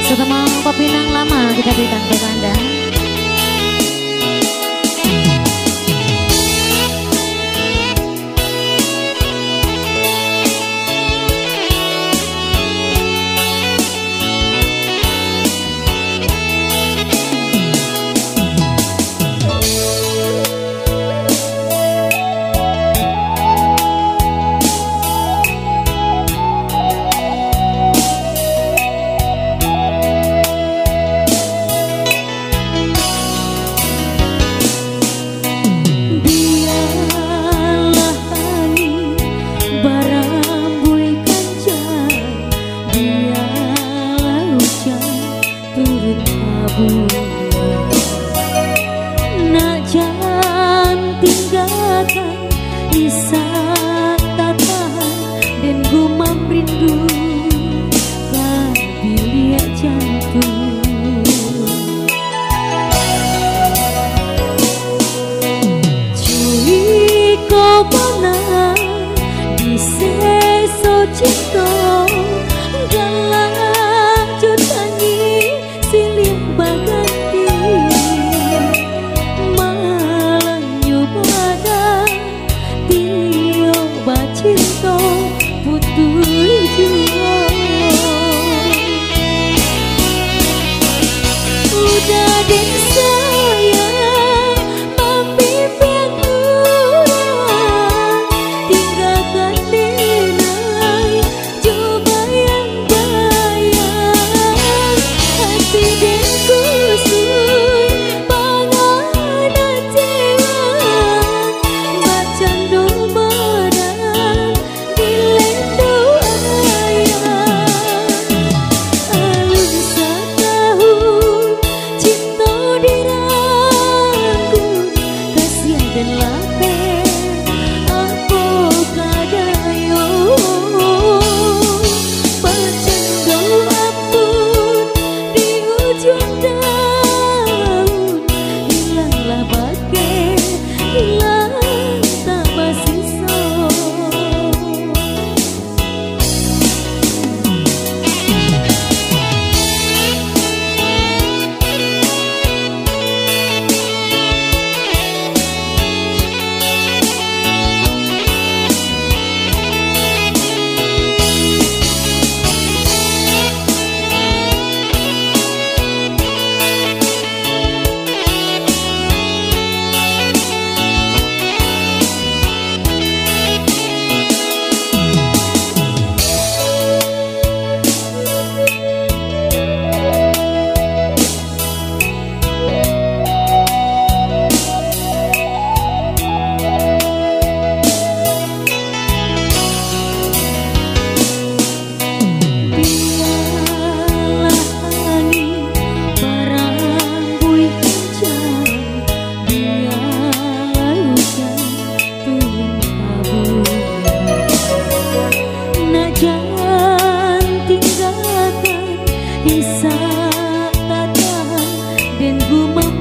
Setemang Papinang lama kita berikan kepada Anda. Nak jangan tinggalkan isat tatahan dan gumam rindu biliak jantung. Cuy kau pernah di seso cinta cinta putus jua. Udah deh sayang, membimbing orang, tinggalkan denai, coba yang bayang, hati deh kusui, panganan cewek, macan domba.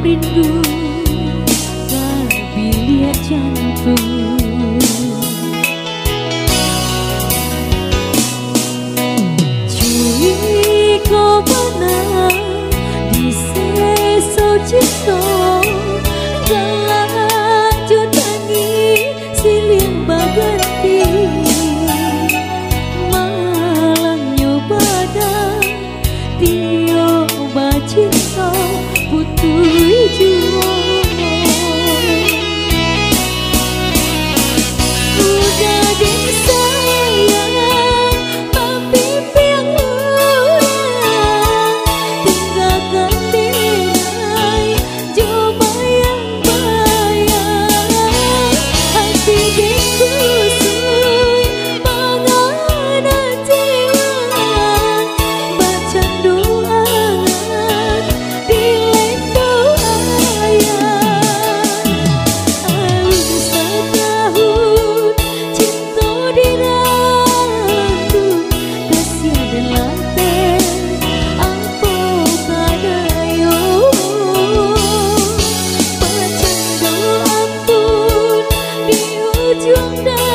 Rindu biliak jantung. Cuy kau pernah di seso cinta dalam jutangi siling baganti malang nyobadan tio bacinta putus jua. Udah deh sayang, membimbing orang, tinggalkan denai, coba yang bayang, hati deh kusui, panganan cewek, baca doa ujung